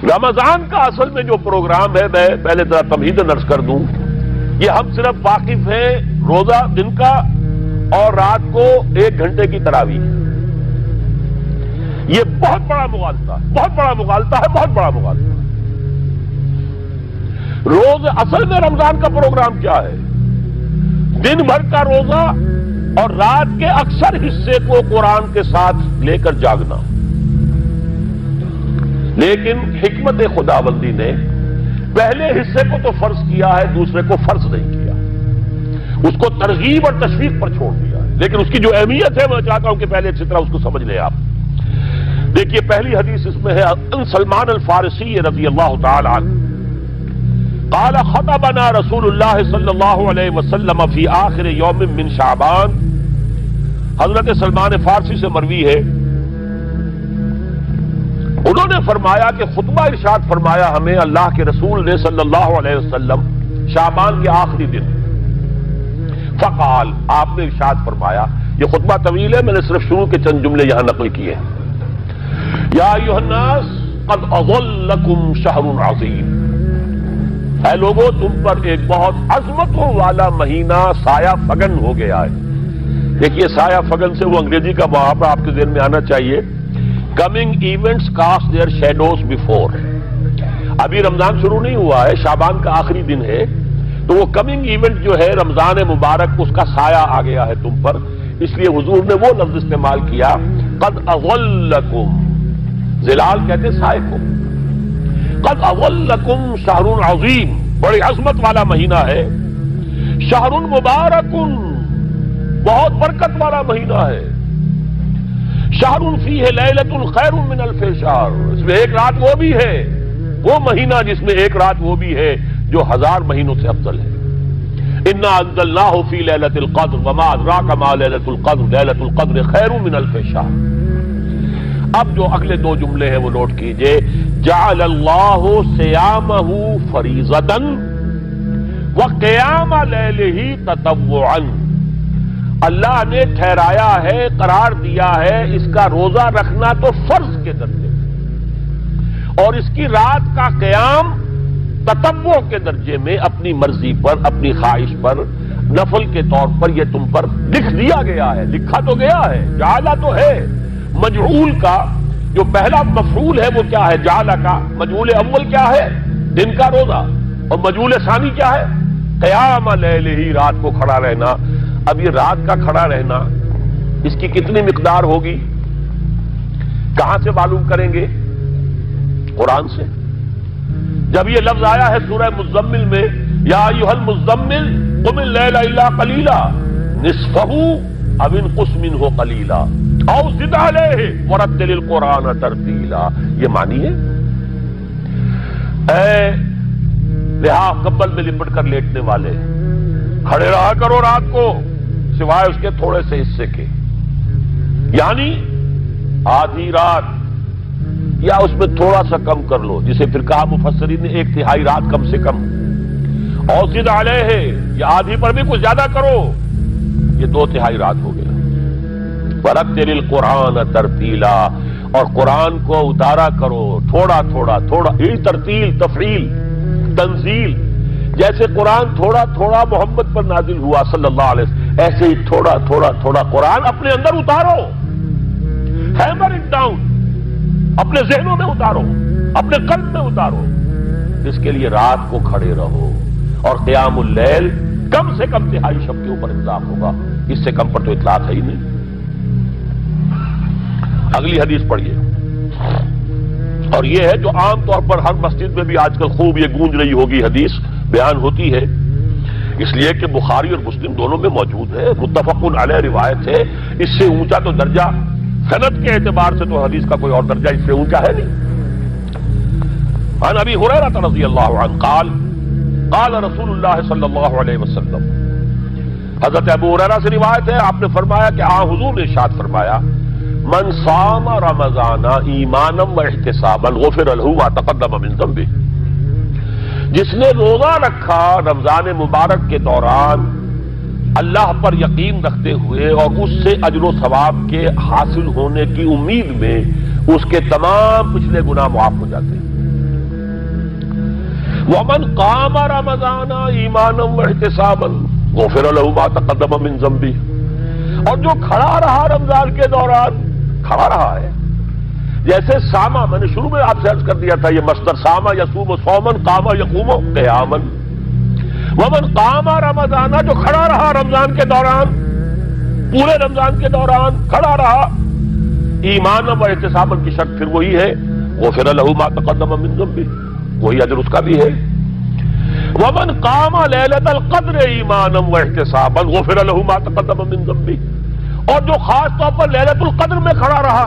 رمضان کا اصل میں جو پروگرام ہے، میں پہلے ذرا تمہید عرض کر دوں، یہ ہم صرف واقف ہیں روزہ دن کا اور رات کو 1 گھنٹے کی تراویح۔ یہ بہت بڑا مغالطہ ہے، بہت بڑا مغالطہ ہے، بہت بڑا مغالطہ ہے۔ روز اصل میں رمضان کا پروگرام کیا ہے؟ دن بھر کا روزہ اور رات کے اکثر حصے کو قرآن کے ساتھ لے کر جاگنا۔ لیکن حکمت خداوندی نے پہلے حصے کو تو فرض کیا ہے، دوسرے کو فرض نہیں کیا، اس کو ترغیب اور تشویق پر چھوڑ دیا ہے۔ لیکن اس کی جو اہمیت ہے میں چاہتا ہوں کہ پہلے اچھی طرح اس کو سمجھ لیں آپ۔ دیکھیے پہلی حدیث اس میں ہے ان سلمان الفارسی رضی اللہ تعالی عنہ قال خطبنا رسول اللہ صلی اللہ علیہ وسلم فی آخر یوم من شعبان۔ حضرت سلمان فارسی سے مروی ہے، انہوں نے فرمایا کہ خطبہ ارشاد فرمایا ہمیں اللہ کے رسول نے صلی اللہ علیہ وسلم شعبان کے آخری دن۔ فقال، آپ نے ارشاد فرمایا، یہ خطبہ طویل ہے، میں نے صرف شروع کے چند جملے یہاں نقل کیے ہیں۔ یا ایھا الناس قد اظلکم شہر عظیم، اے لوگوں تم پر ایک بہت عظمتوں والا مہینہ سایہ فگن ہو گیا ہے۔ دیکھیے سایہ فگن سے وہ انگریزی کا محاورہ آپ کے ذہن میں آنا چاہیے، coming events cast their shadows before. ابھی رمضان شروع نہیں ہوا ہے، شعبان کا آخری دن ہے، تو وہ کمنگ ایونٹ جو ہے رمضان مبارک، اس کا سایہ آ گیا ہے تم پر، اس لیے حضور نے وہ لفظ استعمال کیا قد اظلکم، ظلال کہتے سائے کو، قد اظلکم شہر عظیم، بڑی عظمت والا مہینہ ہے، شہر مبارک، بہت برکت والا مہینہ ہے، شہر فیہ لیلۃ خیر من الف شہر، اس میں ایک رات وہ بھی ہے، وہ مہینہ جس میں ایک رات وہ بھی ہے جو 1000 مہینوں سے افضل ہے۔ انا انزلناہ فی لیلۃ القدر وما ادراک ما لیلۃ القدر لیلۃ القدر خیر من الف شہر۔ اب جو اگلے 2 جملے ہیں وہ نوٹ کیجئے، جعل اللہ صیامہ فریضۃ وقیام لیلہ تطوعا، اللہ نے ٹھہرایا ہے، قرار دیا ہے اس کا روزہ رکھنا تو فرض کے درجے میں، اور اس کی رات کا قیام تطوع کے درجے میں، اپنی مرضی پر، اپنی خواہش پر، نفل کے طور پر یہ تم پر لکھ دیا گیا ہے، لکھا تو گیا ہے، جعلہ تو ہے۔ مجعول کا جو پہلا مفعول ہے وہ کیا ہے؟ جعلہ کا مجعول اول کیا ہے؟ دن کا روزہ، اور مجعول ثانی کیا ہے؟ قیام لیلہ، رات کو کھڑا رہنا۔ اب یہ رات کا کھڑا رہنا اس کی کتنی مقدار ہوگی، کہاں سے معلوم کریں گے؟ قرآن سے۔ جب یہ لفظ آیا ہے سورہ مزمل میں، یا ایھا المزمل قم اللیل الا قلیلا نصفہ او انقص منہ قلیلا او زد علیہ ورتل القرآن ترتیلا، یہ معنی ہے اے رہا کمبل میں لپٹ کر لیٹنے والے، کھڑے رہا کرو رات کو سوائے اس کے تھوڑے سے حصے کے، یعنی آدھی رات یا اس میں تھوڑا سا کم کر لو، جسے پھر کہا مفسرین نے 1/3 رات کم سے کم، اور زد علیہ یا آدھی پر بھی کچھ زیادہ کرو، یہ 2/3 رات ہو گیا۔ ورتل القرآن ترتیلا، اور قرآن کو اتارا کرو تھوڑا تھوڑا تھوڑا، یہ ترتیل، تفعیل، تنزیل، جیسے قرآن تھوڑا تھوڑا محمد پر نازل ہوا صلی اللہ علیہ وسلم، ایسے ہی تھوڑا تھوڑا تھوڑا قرآن اپنے اندر اتارو، ہیمر اٹ ڈاؤن، اپنے ذہنوں میں اتارو، اپنے قلب میں اتارو۔ اس کے لیے رات کو کھڑے رہو، اور قیام اللیل کم سے کم 1/3 شب کے اوپر اطلاق ہوگا، اس سے کم پر تو اطلاق ہے ہی نہیں۔ اگلی حدیث پڑھیے، اور یہ ہے جو عام طور پر ہر مسجد میں بھی آج کل خوب یہ گونج رہی ہوگی، حدیث بیان ہوتی ہے، اس لیے کہ بخاری اور مسلم دونوں میں موجود ہے، متفق علیہ روایت ہے، اس سے اونچا تو درجہ سند کے اعتبار سے تو حدیث کا کوئی اور درجہ اس سے اونچا ہے نہیں۔ عن ابی ہریرہ رضی اللہ عنہ قال قال رسول اللہ صلی اللہ علیہ وسلم، حضرت ابو ہریرہ سے روایت ہے، آپ نے فرمایا کہ حضور نے ارشاد فرمایا، من صام رمضان ایمانا واحتسابا غفر له ما تقدم من ذنبه، جس نے روزہ رکھا رمضان مبارک کے دوران اللہ پر یقین رکھتے ہوئے اور اس سے اجر و ثواب کے حاصل ہونے کی امید میں، اس کے تمام پچھلے گناہ معاف ہو جاتے ہیں۔ ومن قام رمضان ایمانا واحتسابا غفر له ما تقدم من ذنبه، اور جو کھڑا رہا رمضان کے دوران، کھڑا رہا ہے، جیسے ساما، میں نے شروع میں آپ سے عرض کر دیا تھا، یہ مصدر ساما یصوم صومن، قام یقوم قیاما، ومن قام رمضان، جو کھڑا رہا رمضان کے دوران، پورے رمضان کے دوران کھڑا رہا، ایمان و احتسابا کی شرط پھر وہی ہے، غفر له ما تقدم من ذنبه، وہی اجر اس کا بھی ہے، ومن قام لیلۃ القدر ایمانا واحتسابا غفر له ما تقدم من ذنبه، اور جو خاص طور پر لیلۃ القدر میں کھڑا رہا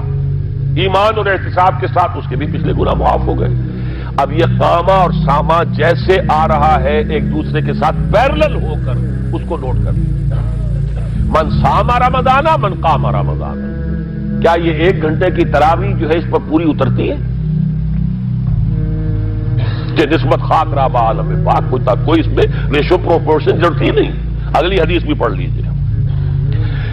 ایمان اور احتساب کے ساتھ، اس کے بھی پچھلے گناہ معاف ہو گئے۔ اب یہ قامہ اور سامہ جیسے آ رہا ہے ایک دوسرے کے ساتھ پیرلل ہو کر، اس کو نوٹ کر لیجیے، من سامہ رمضان من قام رمضان، کیا یہ 1 گھنٹے کی تراویح جو ہے اس پر پوری اترتی ہے؟ کہ نسبت خاک رابع عالم پاک کوئی اس میں ریشو پروپورشن جڑتی نہیں۔ اگلی حدیث بھی پڑھ لیجیے،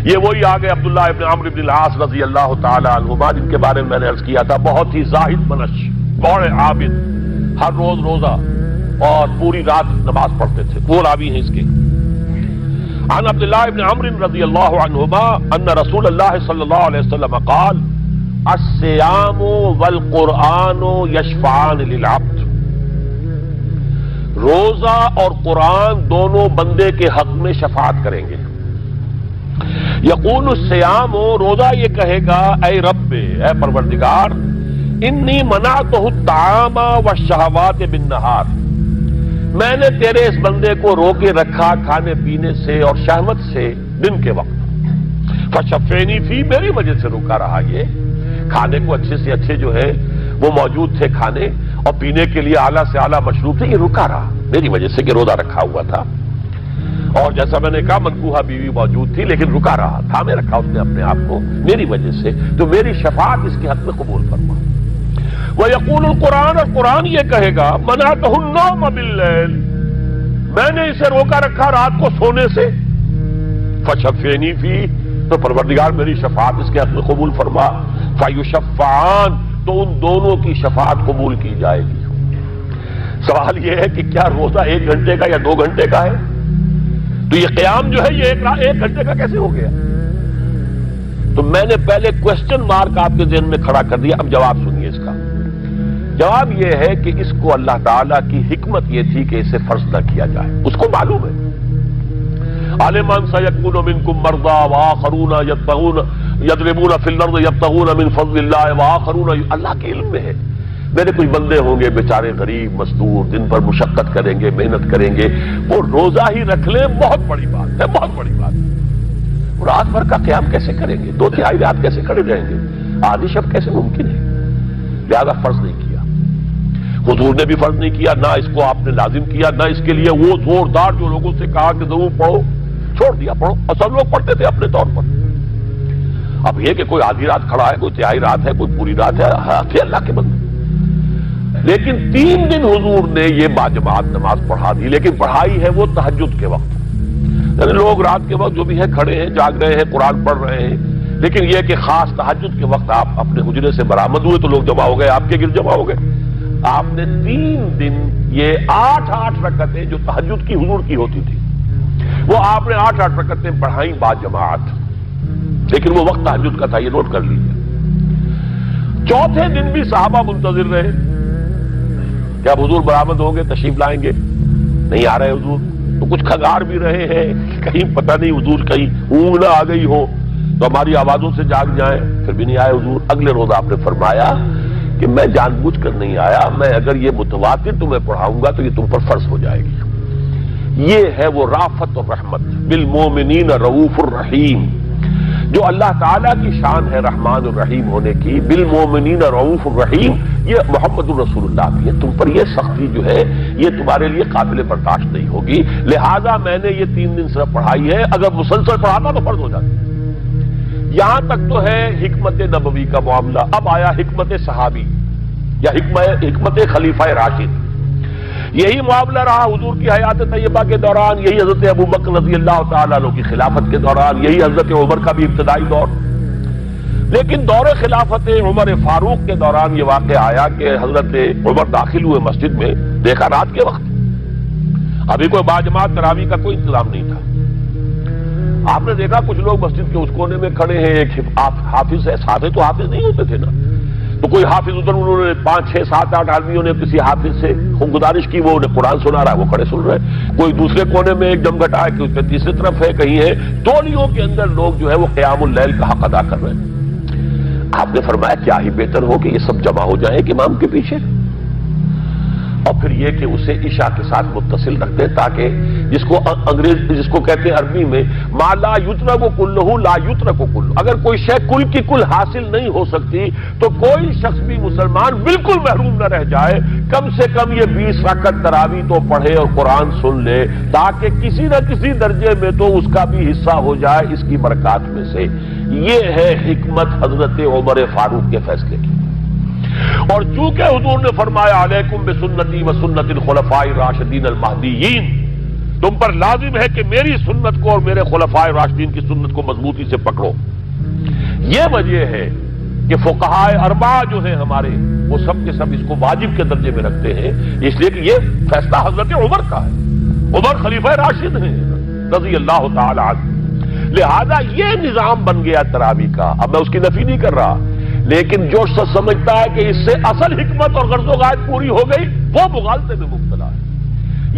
یہ وہی آگے عبداللہ ابن عمرو بن العاص رضی اللہ تعالی عنہما، جن کے بارے میں میں نے عرض کیا تھا، بہت ہی زاہد منش، بڑے عابد، ہر روز روزہ اور پوری رات نماز پڑھتے تھے، وہ راوی ہیں اس کے۔ عن عبداللہ ابن عمرو رضی اللہ عنہما ان رسول اللہ صلی اللہ علیہ وسلم قال الصیام والقرآن یشفعان للعبد، روزہ اور قرآن دونوں بندے کے حق میں شفاعت کریں گے۔ یقول الصیام، روزہ یہ کہے گا، اے رب، اے پروردگار، انی منعتہ الطعام والشہوات بالنہار، میں نے تیرے اس بندے کو روکے رکھا کھانے پینے سے اور شہوت سے دن کے وقت، فشفینی فی، میری وجہ سے روکا رہا، یہ کھانے کو اچھے سے اچھے جو ہے وہ موجود تھے کھانے، اور پینے کے لیے اعلیٰ سے اعلیٰ مشروب تھے، یہ رکا رہا میری وجہ سے کہ روزہ رکھا ہوا تھا، اور جیسا میں نے کہا منکوحہ بیوی موجود تھی لیکن رکا رہا، تھامے رکھا اس نے اپنے آپ کو میری وجہ سے، تو میری شفاعت اس کے حق میں قبول فرما۔ وَيَقُولُ الْقُرْآنُ، اور قرآن یہ کہے گا، مَنَعْتُهُ النَّوْمَ بِاللَّيْلِ، میں نے اسے روکا رکھا رات کو سونے سے، فَشَفِّعْنِي فِيهِ، تو پروردگار میری شفاعت اس کے حق میں قبول فرما، فَيُشَفَّعَانِ، تو ان دونوں کی شفاعت قبول کی جائے گی۔ سوال یہ ہے کہ کیا روزہ 1 گھنٹے کا یا 2 گھنٹے کا ہے؟ تو یہ قیام جو ہے یہ 1 گھنٹے کا کیسے ہو گیا؟ تو میں نے پہلے کوسچن مارک آپ کے ذہن میں کھڑا کر دیا، اب جواب سنیے اس کا۔ جواب یہ ہے کہ اس کو اللہ تعالیٰ کی حکمت یہ تھی کہ اسے فرض نہ کیا جائے، اس کو معلوم ہے، عَلِمَ سَيَكُونُ مِنكُم مَّرْضَىٰ وَآخَرُونَ يَضْرِبُونَ فِي الْأَرْضِ يَبْتَغُونَ مِن فَضْلِ اللَّهِ وَآخَرُونَ، اللہ کے علم میں ہے، میرے کچھ بندے ہوں گے بیچارے غریب مزدور، دن بھر مشقت کریں گے، محنت کریں گے، وہ روزہ ہی رکھ لیں، بہت بڑی بات ہے، بہت بڑی بات ہے۔ رات بھر کا قیام کیسے کریں گے؟ 2/3 رات کیسے کھڑے رہیں گے؟ آدھی شب کیسے ممکن ہے؟ لہذا فرض نہیں کیا، حضور نے بھی فرض نہیں کیا، نہ اس کو آپ نے لازم کیا، نہ اس کے لیے وہ زوردار جو لوگوں سے کہا کہ ضرور پڑھو، چھوڑ دیا پڑھو، اور سب لوگ پڑھتے تھے اپنے طور پر۔ اب یہ کہ کوئی آدھی رات کھڑا ہے، کوئی 1/3 رات ہے، کوئی پوری رات ہے، پھر اللہ کے بندے۔ لیکن 3 دن حضور نے یہ باجماعت نماز پڑھا دی، لیکن پڑھائی ہے وہ تہجد کے وقت، یعنی لوگ رات کے وقت جو بھی ہے کھڑے ہیں، جاگ رہے ہیں، قرآن پڑھ رہے ہیں، لیکن یہ کہ خاص تہجد کے وقت آپ اپنے حجرے سے برآمد ہوئے تو لوگ جمع ہو گئے، آپ کے گرد جمع ہو گئے۔ آپ نے 3 دن یہ 8 رکعتیں جو تہجد کی حضور کی ہوتی تھی، وہ آپ نے 8 رکعتیں پڑھائیں باجماعت، لیکن وہ وقت تہجد کا تھا، یہ نوٹ کر لیجیے۔ 4تھے دن بھی صحابہ منتظر رہے کہ اب حضور برآمد ہوں گے، تشریف لائیں گے، نہیں آ رہے حضور، تو کچھ کھگار بھی رہے ہیں، کہیں پتہ نہیں حضور کہیں اونگ نہ آ گئی ہو تو ہماری آوازوں سے جاگ جائیں، پھر بھی نہیں آئے حضور۔ اگلے روز آپ نے فرمایا کہ میں جان بوجھ کر نہیں آیا، میں اگر یہ متواتر تمہیں پڑھاؤں گا تو یہ تم پر فرض ہو جائے گی۔ یہ ہے وہ رافت اور رحمت، بالمومنین رؤوف الرحیم، جو اللہ تعالیٰ کی شان ہے رحمان الرحیم ہونے کی، بالمومنین رؤوف الرحیم، یہ محمد الرسول اللہ کی ہے، تم پر یہ سختی جو ہے یہ تمہارے لیے قابل برداشت نہیں ہوگی، لہذا میں نے یہ 3 دن صرف پڑھائی ہے، اگر مسلسل پڑھاتا تو فرض ہو جاتی۔ یہاں تک تو ہے حکمت نبوی کا معاملہ، اب آیا حکمت صحابی یا حکمت خلیفہ راشد۔ یہی معاملہ رہا حضور کی حیات طیبہ کے دوران، یہی حضرت ابوبکر رضی اللہ تعالیٰ عنہ کی خلافت کے دوران، یہی حضرت عمر کا بھی ابتدائی دور۔ لیکن دور خلافت عمر فاروق کے دوران یہ واقعہ آیا کہ حضرت عمر داخل ہوئے مسجد میں، دیکھا رات کے وقت ابھی کوئی باجماعت تراویح کا کوئی انتظام نہیں تھا. آپ نے دیکھا کچھ لوگ مسجد کے اس کونے میں کھڑے ہیں، ایک حافظ ہے، صحابہ تو حافظ نہیں ہوتے تھے نا، تو کوئی حافظ ادھر، انہوں نے 5 6 7 8 آدمیوں نے کسی حافظ سے گزارش کی، وہ انہیں قرآن سنا رہا ہے، وہ کھڑے سن رہے ہیں. کوئی دوسرے کونے میں ایک جمگٹا ہے، کوئی تیسری طرف ہے، کہیں ہے، تولیوں کے اندر لوگ جو ہے وہ قیام اللیل کا حق ادا کر رہے ہیں. آپ نے فرمایا کیا ہی بہتر ہو کہ یہ سب جمع ہو جائیں ایک امام کے پیچھے، اور پھر یہ کہ اسے عشاء کے ساتھ متصل رکھ دیں، تاکہ جس کو کہتے ہیں عربی میں ما لا یترک کلہ لا یترک کلہ، اگر کوئی شے کل کی کل حاصل نہیں ہو سکتی تو کوئی شخص بھی مسلمان بالکل محروم نہ رہ جائے، کم سے کم یہ 20 رکعت تراویح تو پڑھے اور قرآن سن لے، تاکہ کسی نہ کسی درجے میں تو اس کا بھی حصہ ہو جائے اس کی برکات میں سے. یہ ہے حکمت حضرت عمر فاروق کے فیصلے کی. اور چونکہ حضور نے فرمایا علیکم بسنتی و سنت الخلفاء الراشدین المہدیین، تم پر لازم ہے کہ میری سنت کو اور میرے خلفاء راشدین کی سنت کو مضبوطی سے پکڑو. یہ وجہ ہے کہ فقہاء اربعہ جو ہیں ہمارے، وہ سب کے سب اس کو واجب کے درجے میں رکھتے ہیں، اس لیے کہ یہ فیصلہ حضرت عمر کا ہے. عمر خلیفہ راشد ہیں رضی اللہ تعالی عنہ، لہذا یہ نظام بن گیا تراویح کا. اب میں اس کی نفی نہیں کر رہا، لیکن جو شخص سمجھتا ہے کہ اس سے اصل حکمت اور غرض و غایت پوری ہو گئی، وہ مغالطے میں مبتلا ہے.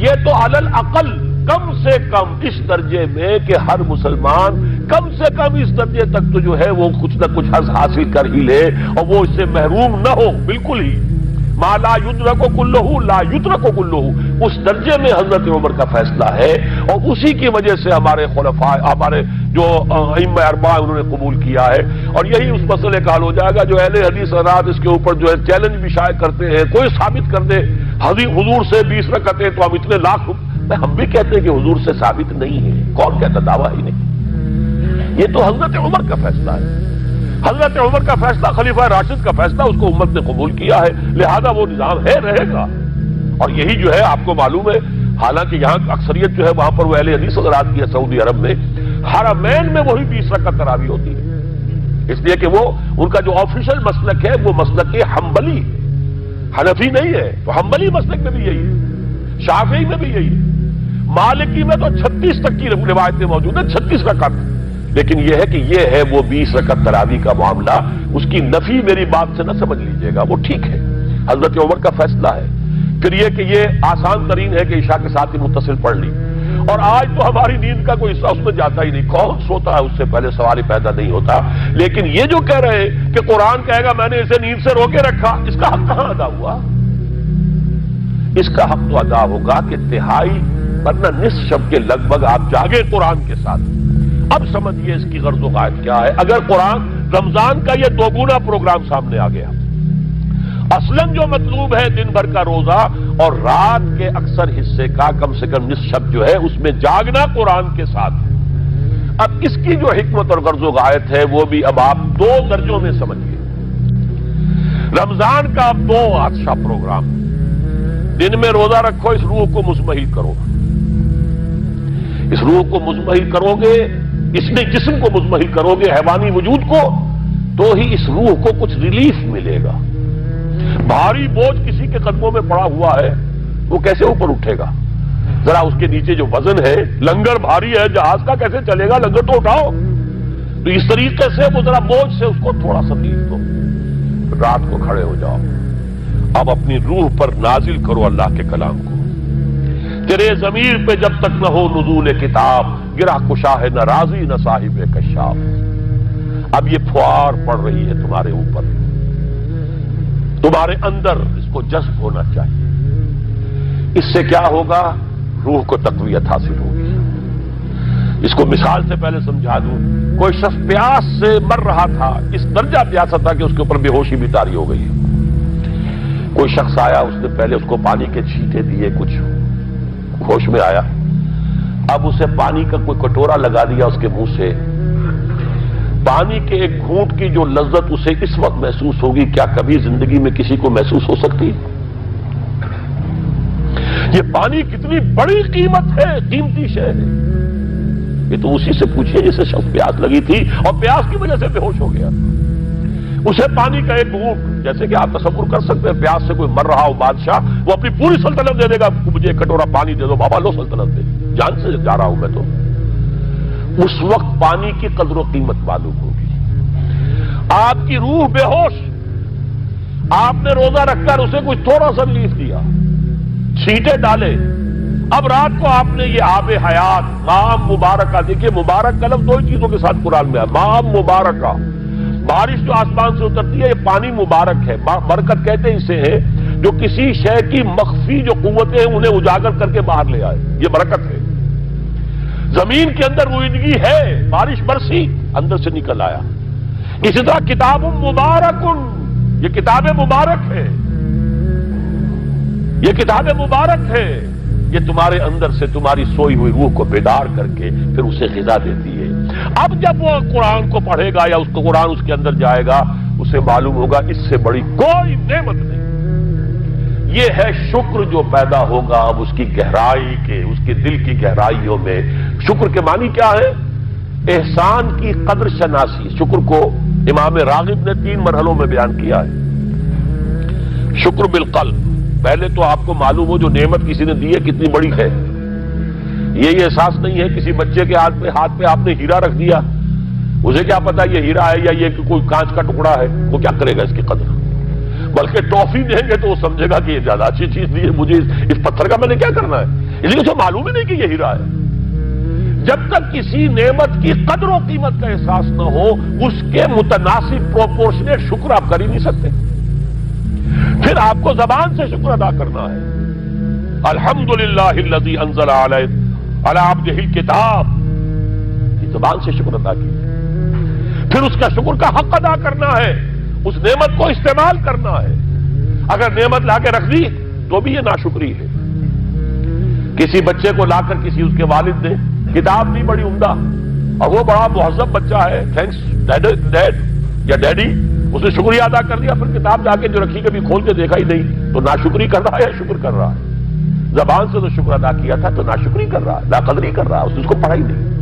یہ تو علی الاقل کم سے کم اس درجے میں کہ ہر مسلمان کم سے کم اس درجے تک تو جو ہے وہ کچھ نہ کچھ حظ حاصل کر ہی لے، اور وہ اس سے محروم نہ ہو بالکل ہی. ما لا یدرک کلہ لا یترک کلہ، اس درجے میں حضرت عمر کا فیصلہ ہے، اور اسی کی وجہ سے ہمارے خلفاء، ہمارے جو ائمہ اربعہ انہوں نے قبول کیا ہے. اور یہی اس مسئلے کا حل ہو جائے گا جو اہل حدیث حضرات اس کے اوپر جو ہے چیلنج بھی شائع کرتے ہیں، کوئی ثابت کر دے حضور سے 20 رکعتیں تو ہم اتنے لاکھ، ہم بھی کہتے ہیں کہ حضور سے ثابت نہیں ہے، کون کہتا دعویٰ ہی نہیں. یہ تو حضرت عمر کا فیصلہ ہے، حضرت عمر کا فیصلہ، خلیفہ راشد کا فیصلہ، اس کو امت نے قبول کیا ہے، لہذا وہ نظام ہے، رہے گا. اور یہی جو ہے آپ کو معلوم ہے، حالانکہ یہاں اکثریت جو ہے وہاں پر وہ اہل حدیث حضرات کی ہے سعودی عرب میں، حرمین میں وہی 20 رکعت تراویح ہوتی ہے، اس لیے کہ وہ ان کا جو آفیشل مسلک ہے وہ مسلک حنبلی، حنفی نہیں ہے. تو حنبلی مسلک میں بھی یہی ہے، شافعی میں بھی یہی ہے، مالکی میں تو 36 تک کی روایتیں موجود ہیں، 36 رکعت. لیکن یہ ہے کہ یہ ہے وہ 20 رکعت تراویح کا معاملہ، اس کی نفی میری بات سے نہ سمجھ لیجئے گا، وہ ٹھیک ہے، حضرت عمر کا فیصلہ ہے. پھر یہ کہ یہ آسان ترین ہے کہ عشاء کے ساتھ ہی متصل پڑھ لی، اور آج تو ہماری نیند کا کوئی حصہ اس میں جاتا ہی نہیں، کون سوتا ہے اس سے پہلے سوال ہی پیدا نہیں ہوتا. لیکن یہ جو کہہ رہے ہیں کہ قرآن کہے گا میں نے اسے نیند سے روکے رکھا، اس کا حق کہاں ادا ہوا؟ اس کا حق تو ادا ہوگا کہ تہائی ورنہ نصف شب کے لگ بھگ آپ جاگے قرآن کے ساتھ. اب سمجھیے اس کی غرض و غایت کیا ہے. اگر قرآن رمضان کا یہ دوگنا پروگرام سامنے آ گیا، اصلاً جو مطلوب ہے دن بھر کا روزہ اور رات کے اکثر حصے کا کم سے کم نصف شب جو ہے اس میں جاگنا قرآن کے ساتھ، اب اس کی جو حکمت اور غرض و غایت ہے وہ بھی اب آپ 2 درجوں میں سمجھیے. رمضان کا اب 2 اچھا پروگرام، دن میں روزہ رکھو، اس روح کو مزمحل کرو، اس روح کو مزمحل کرو گے، اس میں جسم کو مزمحل کرو گے، حیوانی وجود کو، تو ہی اس روح کو کچھ ریلیف ملے گا. بھاری بوجھ کسی کے قدموں میں پڑا ہوا ہے، وہ کیسے اوپر اٹھے گا؟ ذرا اس کے نیچے جو وزن ہے، لنگر بھاری ہے، جہاز کا کیسے چلے گا؟ لنگر تو اٹھاؤ. تو اس طریقے سے وہ ذرا بوجھ سے اس کو تھوڑا سا ریلیف دو، رات کو کھڑے ہو جاؤ. اب اپنی روح پر نازل کرو اللہ کے کلام کو. تیرے ضمیر پہ جب تک نہ ہو نزول کتاب، گرہ کشا ہے نہ راضی نہ صاحب کشاف. اب یہ پھوار پڑ رہی ہے تمہارے اوپر، تمہارے اندر اس کو جذب ہونا چاہیے. اس سے کیا ہوگا؟ روح کو تقویت حاصل ہوگی. اس کو مثال سے پہلے سمجھا دوں. کوئی شخص پیاس سے مر رہا تھا، اس درجہ پیاسا تھا کہ اس کے اوپر بے ہوشی بھی طاری ہو گئی. کوئی شخص آیا، اس نے پہلے اس کو پانی کے چھینٹے دیے، کچھ ہوش میں آیا، اب اسے پانی کا کوئی کٹورا لگا دیا اس کے منہ سے. پانی کے ایک گھونٹ کی جو لذت اسے اس وقت محسوس ہوگی، کیا کبھی زندگی میں کسی کو محسوس ہو سکتی؟ یہ پانی کتنی بڑی قیمت ہے، قیمتی شے ہے. یہ تو اسی سے پوچھئے جسے شخص پیاس لگی تھی اور پیاس کی وجہ سے بے ہوش ہو گیا. اسے پانی کا ایک گھونٹ، جیسے کہ آپ تصور کر سکتے ہیں پیاس سے کوئی مر رہا ہو بادشاہ، وہ اپنی پوری سلطنت دے دے گا، مجھے ایک کٹورا پانی دے دو بابا، لو سلطنت دے، جان سے جا رہا ہوں میں تو۔ اس وقت پانی کی قدر و قیمت معلوم ہوگی۔ آپ کی روح بے ہوش، آپ نے روزہ رکھ کر اسے کوئی تھوڑا سا ریلیف دیا، چھینٹے ڈالے، اب رات کو آپ نے یہ آب حیات مام مبارکہ، دیکھیے مبارک کا لفظ دو ہی چیزوں کے ساتھ قرآن میں ہے، مام مبارکہ، بارش جو آسمان سے اترتی ہے یہ پانی مبارک ہے، برکت کہتے ہیں اسے ہے جو کسی شے کی مخفی جو قوتیں ہیں انہیں اجاگر کر کے باہر لے آئے، یہ برکت ہے۔ زمین کے اندر روئیدگی ہے، بارش برسی، اندر سے نکل آیا۔ اسی طرح کتاب مبارک، یہ کتاب مبارک ہے، یہ کتاب مبارک ہے، یہ تمہارے اندر سے تمہاری سوئی ہوئی روح کو بیدار کر کے پھر اسے غذا دیتی ہے۔ اب جب وہ قرآن کو پڑھے گا یا اس کو قرآن اس کے اندر جائے گا، اسے معلوم ہوگا اس سے بڑی کوئی نعمت نہیں۔ یہ ہے شکر جو پیدا ہوگا اب اس کی گہرائی کے، اس کے دل کی گہرائیوں میں۔ شکر کے معنی کیا ہے؟ احسان کی قدر شناسی۔ شکر کو امام راغب نے 3 مرحلوں میں بیان کیا ہے۔ شکر بالقلب، پہلے تو آپ کو معلوم ہو جو نعمت کسی نے دی ہے کتنی بڑی ہے، یہ احساس نہیں ہے کسی بچے کے ہاتھ پہ آپ نے ہیرا رکھ دیا، اسے کیا پتا یہ ہیرا ہے یا یہ کوئی کانچ کا ٹکڑا ہے، وہ کیا کرے گا اس کی قدر؟ بلکہ ٹافی دیں گے تو وہ سمجھے گا کہ یہ زیادہ اچھی چیز دی ہے، مجھے اس پتھر کا میں نے کیا کرنا ہے، اس لیے اسے معلوم ہی نہیں کہ یہ ہیرا ہے۔ جب تک کسی نعمت کی قدر و قیمت کا احساس نہ ہو، اس کے متناسب پروپورشنیٹ شکر آپ کر ہی نہیں سکتے۔ پھر آپ کو زبان سے شکر ادا کرنا ہے، الحمدللہ الذی انزل علی عبدہ الکتاب، یہ زبان سے شکر ادا کیجیے۔ پھر اس کا شکر کا حق ادا کرنا ہے، اس نعمت کو استعمال کرنا ہے۔ اگر نعمت لا کے رکھ دی تو بھی یہ ناشکری ہے۔ کسی بچے کو لا کر کسی اس کے والد نے کتاب دی بڑی عمدہ، اور وہ بڑا مہذب بچہ ہے، تھینکس ڈیڈ یا ڈیڈی، اس نے شکریہ ادا کر دیا، پھر کتاب جا کے جو رکھی کبھی کھول کے دیکھا ہی نہیں، تو ناشکری کر رہا ہے یا شکر کر رہا ہے؟ زبان سے تو شکر ادا کیا تھا تو ناشکری کر رہا ہے، لا قدری کر رہا ہے، اس کو پڑھا ہی نہیں۔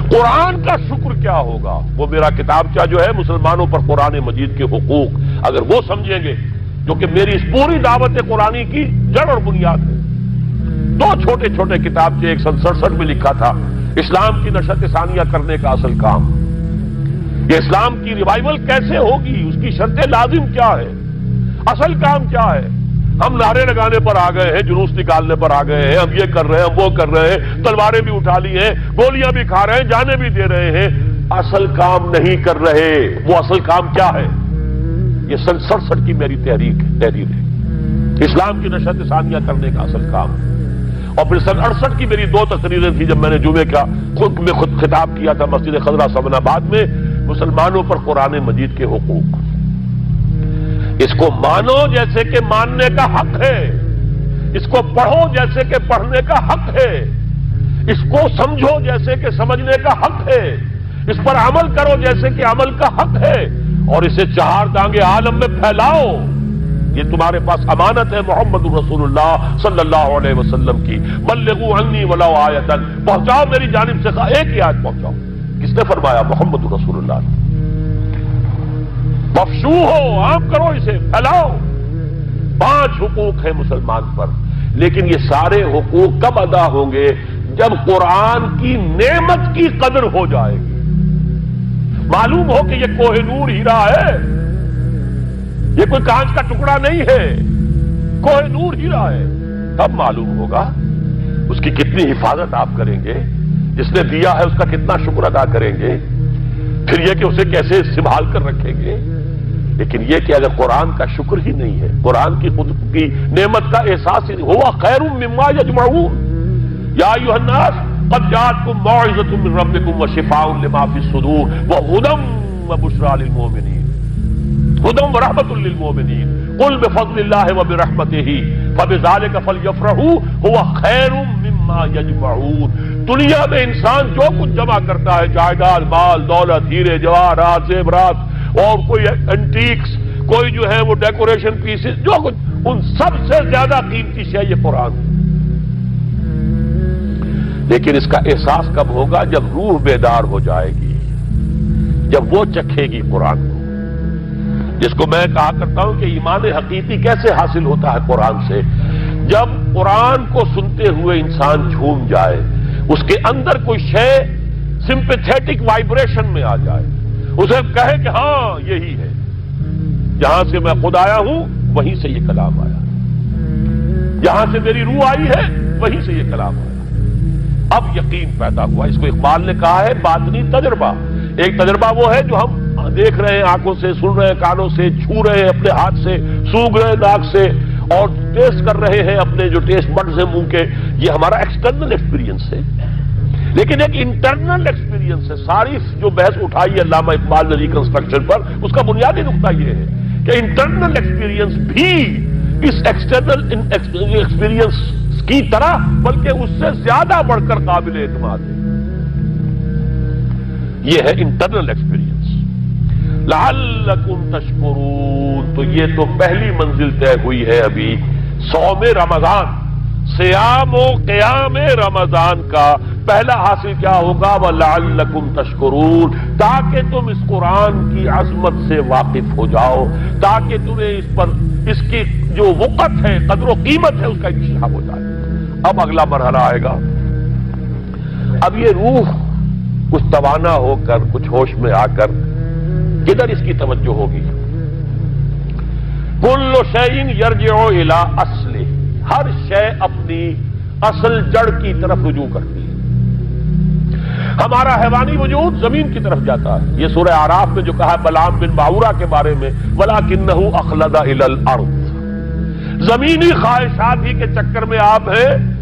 قرآن کا شکر کیا ہوگا؟ وہ میرا کتابچہ جو ہے مسلمانوں پر قرآن مجید کے حقوق، اگر وہ سمجھیں گے جو کہ میری اس پوری دعوت قرآنی کی جڑ اور بنیاد ہے۔ 2 چھوٹے چھوٹے کتابچے 167 میں لکھا تھا، اسلام کی نشت ثانیہ کرنے کا اصل کام، یہ اسلام کی ریوائول کیسے ہوگی، اس کی شرط لازم کیا ہے، اصل کام کیا ہے۔ ہم نعرے لگانے پر آ گئے ہیں، جلوس نکالنے پر آ گئے ہیں، ہم یہ کر رہے ہیں، ہم وہ کر رہے ہیں، تلواریں بھی اٹھا لی ہیں، گولیاں بھی کھا رہے ہیں، جانیں بھی دے رہے ہیں، اصل کام نہیں کر رہے۔ وہ اصل کام کیا ہے؟ یہ سن 67 کی میری تحریر ہے، اسلام کی نشت ثانیہ کرنے کا اصل کام۔ اور پھر سن 68 کی میری 2 تقریریں تھیں جب میں نے جمعے کا خود خطاب کیا تھا مسجد خضرہ سمن آباد میں، مسلمانوں پر قرآن مجید کے حقوق۔ اس کو مانو جیسے کہ ماننے کا حق ہے، اس کو پڑھو جیسے کہ پڑھنے کا حق ہے، اس کو سمجھو جیسے کہ سمجھنے کا حق ہے، اس پر عمل کرو جیسے کہ عمل کا حق ہے، اور اسے 4 دانگے عالم میں پھیلاؤ۔ یہ تمہارے پاس امانت ہے محمد رسول اللہ صلی اللہ علیہ وسلم کی، بلغوا عنی ولو آیۃ، پہنچاؤ میری جانب سے ایک ہی آیت پہنچاؤ۔ کس نے فرمایا؟ محمد رسول اللہ نے۔ مفشو ہو، عام کرو، اسے پھیلاؤ۔ 5 حقوق ہیں مسلمان پر، لیکن یہ سارے حقوق کب ادا ہوں گے؟ جب قرآن کی نعمت کی قدر ہو جائے گی، معلوم ہو کہ یہ کوہ نور ہیرا ہے، یہ کوئی کانچ کا ٹکڑا نہیں ہے، کوہ نور ہیرا ہے، تب معلوم ہوگا اس کی کتنی حفاظت آپ کریں گے، جس نے دیا ہے اس کا کتنا شکر ادا کریں گے، پھر یہ کہ اسے کیسے سنبھال کر رکھیں گے۔ لیکن یہ کہ اگر قرآن کا شکر ہی نہیں ہے، قرآن کی خود کی نعمت کا احساس ہی نہیں، ہوا خیر مما یجمعون، یا ایھا الناس قد جاءتکم موعظۃ من ربکم وشفاء لما فی الصدور وہدی وبشریٰ للمؤمنین، ہدی ورحمۃ للمؤمنین، قل بفضل اللہ وبرحمتہ فبذلک فلیفرحوا هو خیر مما یجمعون۔ دنیا میں انسان جو کچھ جمع کرتا ہے، جائیداد، مال، دولت، ہیرے جواہرات، زیورات، اور کوئی اینٹیکس، کوئی جو ہے وہ ڈیکوریشن پیسز، جو کچھ، ان سب سے زیادہ قیمتی شے یہ قرآن ہے۔ لیکن اس کا احساس کب ہوگا؟ جب روح بیدار ہو جائے گی، جب وہ چکھے گی قرآن کو۔ جس کو میں کہا کرتا ہوں کہ ایمان حقیقی کیسے حاصل ہوتا ہے قرآن سے؟ جب قرآن کو سنتے ہوئے انسان جھوم جائے، اس کے اندر کوئی شے سمپیتھیٹک وائبریشن میں آ جائے، اسے کہے کہ ہاں یہی ہے، جہاں سے میں خود آیا ہوں وہیں سے یہ کلام آیا، جہاں سے میری روح آئی ہے وہیں سے یہ کلام آیا۔ اب یقین پیدا ہوا۔ اس کو اقبال نے کہا ہے باطنی تجربہ۔ ایک تجربہ وہ ہے جو ہم دیکھ رہے ہیں آنکھوں سے، سن رہے ہیں کانوں سے، چھو رہے ہیں اپنے ہاتھ سے، سونگھ رہے ہیں ناک سے، اور ٹیسٹ کر رہے ہیں اپنے جو ٹیسٹ بڈز ہیں منہ کے، یہ ہمارا ایکسٹرنل ایکسپیرینس ہے۔ لیکن ایک انٹرنل ایکسپیرینس ہے۔ ساری جو بحث اٹھائی ہے علامہ اقبال نے ریکنسٹرکشن پر، اس کا بنیادی نقطہ یہ ہے کہ انٹرنل ایکسپیرینس بھی اس ایکسٹرنل ایکسپیرینس کی طرح بلکہ اس سے زیادہ بڑھ کر قابل اعتماد ہے۔ یہ ہے انٹرنل ایکسپیرینس۔ لعلکم تشکرون، تو یہ تو پہلی منزل طے ہوئی ہے ابھی صوم رمضان، صیام و قیام رمضان کا پہلا حاصل کیا ہوگا؟ وَلَعَلَّكُمْ تَشْكُرُونَ، تاکہ تم اس قرآن کی عظمت سے واقف ہو جاؤ، تاکہ تمہیں اس پر اس کی جو وقت ہے، قدر و قیمت ہے، اس کا انکشاف ہو جائے۔ اب اگلا مرحلہ آئے گا۔ اب یہ روح کچھ توانا ہو کر، کچھ ہوش میں آ کر کدھر اس کی توجہ ہوگی؟ کل شیء یرجع الی اصلہ، ہر شے اپنی اصل جڑ کی طرف رجوع کرتی ہے۔ ہمارا حیوانی وجود زمین کی طرف جاتا ہے۔ یہ سورہ اعراف میں جو کہا بلعام بن باورہ کے بارے میں، وَلَكِنَّهُ أَخْلَدَ إِلَى الْأَرْضِ، زمینی خواہشات ہی کے چکر میں آپ ہیں